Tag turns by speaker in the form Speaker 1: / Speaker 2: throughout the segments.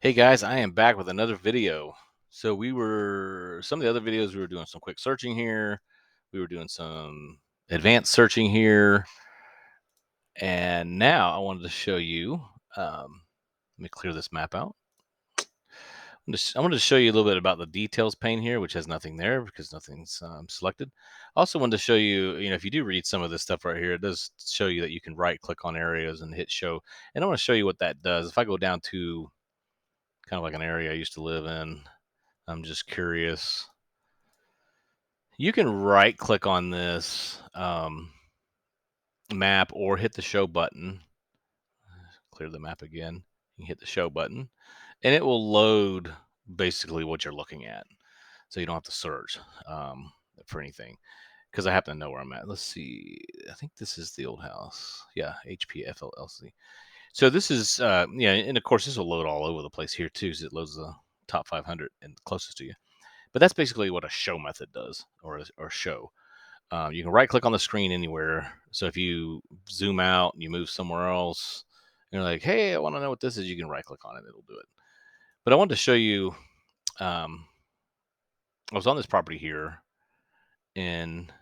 Speaker 1: Hey guys, I am back with another video. So some of the other videos we were doing some quick searching here. We were doing some advanced searching here. And now I wanted to show you, let me clear this map out. I wanted to show you a little bit about the details pane here, which has nothing there because nothing's selected. Also wanted to show you, if you do read some of this stuff right here, it does show you that you can right click on areas and hit show. And I want to show you what that does. If I go down to kind of like an area I used to live in, I'm just curious. You can right click on this map or hit the show button. Clear the map again. You can hit the show button and it will load basically what you're looking at. So you don't have to search for anything because I happen to know where I'm at. Let's see. I think this is the old house. Yeah, HPFLLC. So this is, yeah, and of course this will load all over the place here too, because it loads the top 500 and closest to you. But that's basically what a show method does, or show. You can right click on the screen anywhere. So if you zoom out and you move somewhere else, you're like, hey, I want to know what this is. You can right click on it, it'll do it. But I wanted to show you. Um, I was on this property here, and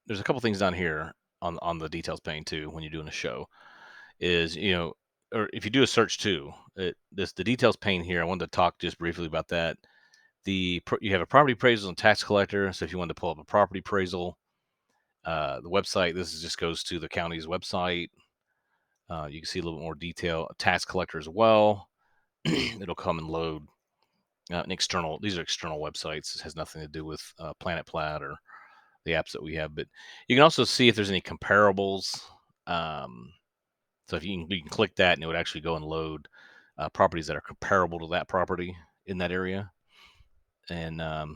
Speaker 1: there's a couple things down here on the details pane too. When you're doing a show, is or if you do a search too, the details pane here. I wanted to talk just briefly about that. You have a property appraisal and tax collector. So if you want to pull up a property appraisal, the website, just goes to the county's website. You can see a little bit more detail. A tax collector as well. It'll come and load an external. These are external websites. It has nothing to do with Planet Plat or the apps that we have. But you can also see if there's any comparables. So if you can click that, and it would actually go and load properties that are comparable to that property in that area. And of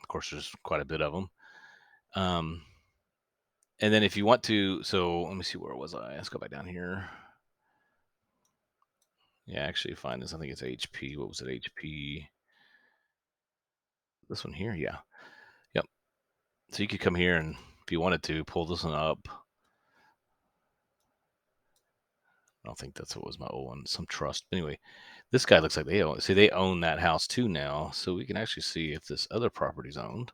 Speaker 1: course, there's quite a bit of them. And then if you want to, so let me see, where was I? Let's go back down here. Yeah, actually find this. I think it's HP. What was it? HP. This one here. Yeah. Yep. So you could come here and if you wanted to pull this one up. I don't think that's what was my old one. Some trust. But anyway, this guy looks like they own that house too now. So we can actually see if this other property's owned.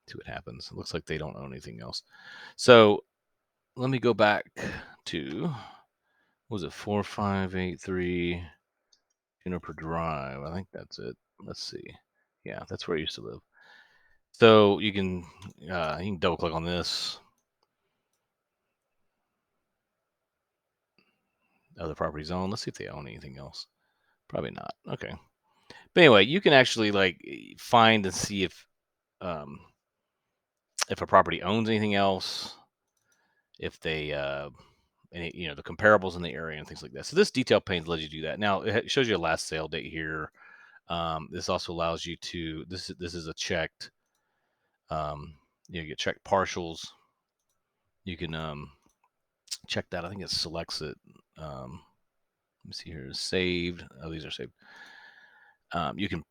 Speaker 1: See what happens. It looks like they don't own anything else. So let me go back to, what was it, 4583 Juniper Drive? I think that's it. Let's see. Yeah, that's where I used to live. So you can double click on this. Other properties owned. Let's see if they own anything else. Probably not. Okay. But anyway, you can actually find and see if a property owns anything else, if they the comparables in the area and things like that. So this detail pane lets you do that. Now it shows you a last sale date here. This also allows you to, this is a checked, you get checked partials. You can check that. I think it selects it. Let me see here. Saved. Oh, these are saved. You can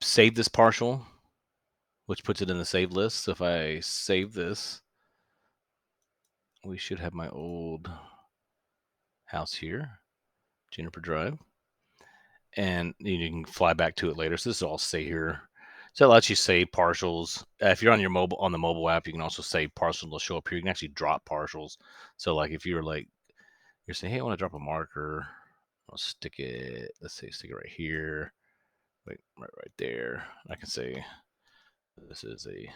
Speaker 1: save this partial, which puts it in the save list. So if I save this, we should have my old house here, Juniper Drive, and you can fly back to it later. So this will all stay here. So it lets you save partials. If you're on the mobile app, you can also save partials. They'll show up here. You can actually drop partials. So like if you're saying, hey, I want to drop a marker, I'll stick it. Let's say stick it right here. Wait, right there. I can say this is a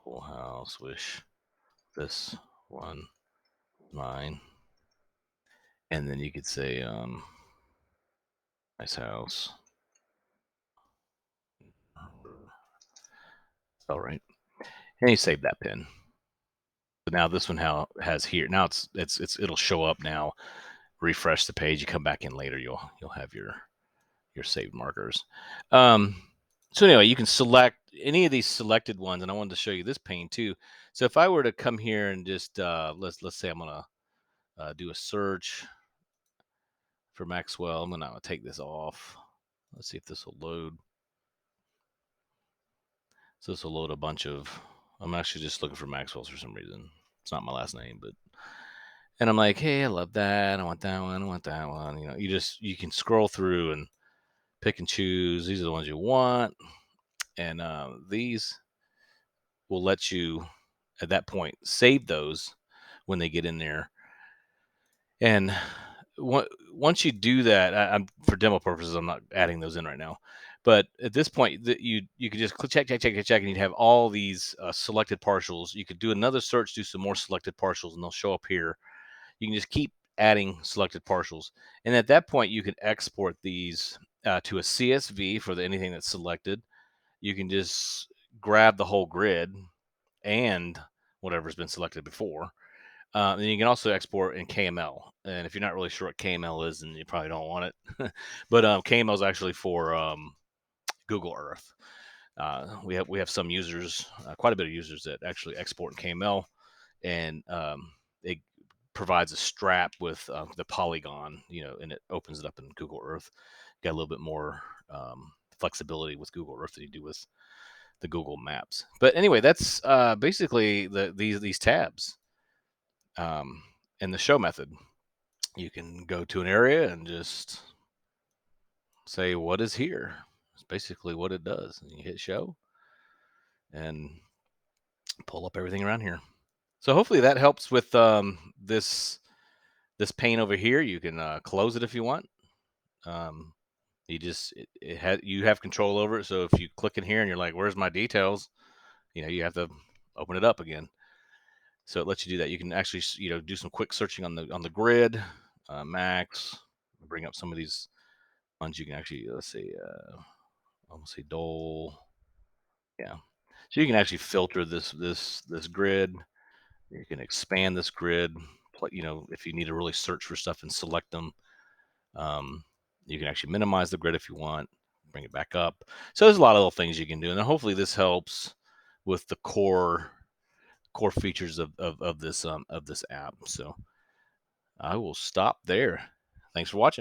Speaker 1: full house. Wish this one mine. And then you could say nice house. All right. And you save that pin. But now this one has here. Now it'll show up now. Refresh the page. You come back in later. You'll have your saved markers. So anyway, you can select any of these selected ones, and I wanted to show you this pane too. So if I were to come here and just let's say I'm gonna do a search for Maxwell, I'm gonna take this off. Let's see if this will load. So this will load a bunch of. I'm actually just looking for Maxwell's for some reason. It's not my last name, but And I'm like, hey, I love that. I want that one. I want that one. You can scroll through and pick and choose. These are the ones you want, and these will let you at that point save those when they get in there. And once you do that, I'm for demo purposes, I'm not adding those in right now. But at this point, that you could just click check, check, check, check, check, and you'd have all these selected partials. You could do another search, do some more selected partials, and they'll show up here. You can just keep adding selected partials, and at that point, you can export these to a CSV for anything that's selected. You can just grab the whole grid and whatever's been selected before. And you can also export in KML. And if you're not really sure what KML is, then you probably don't want it. But KML is actually for Google Earth. We have some users, quite a bit of users that actually export in KML, and it provides a strap with the polygon, and it opens it up in Google Earth. Got a little bit more flexibility with Google Earth than you do with the Google Maps. But anyway, that's basically these tabs um, and the show method. You can go to an area and just say, "What is here?" It's basically what it does. And you hit show and pull up everything around here. So hopefully that helps with this pane over here. You can close it if you want. Um, you have control over it. So if you click in here and you're like, "Where's my details?" You have to open it up again. So it lets you do that. You can actually do some quick searching on the grid, max. Bring up some of these ones you can actually let's see. I'm gonna say Dole. Yeah. So you can actually filter this grid. You can expand this grid. If you need to really search for stuff and select them, um, you can actually minimize the grid if you want. Bring it back up. So there's a lot of little things you can do, and then hopefully this helps with the core features of this app. So I will stop there. Thanks for watching.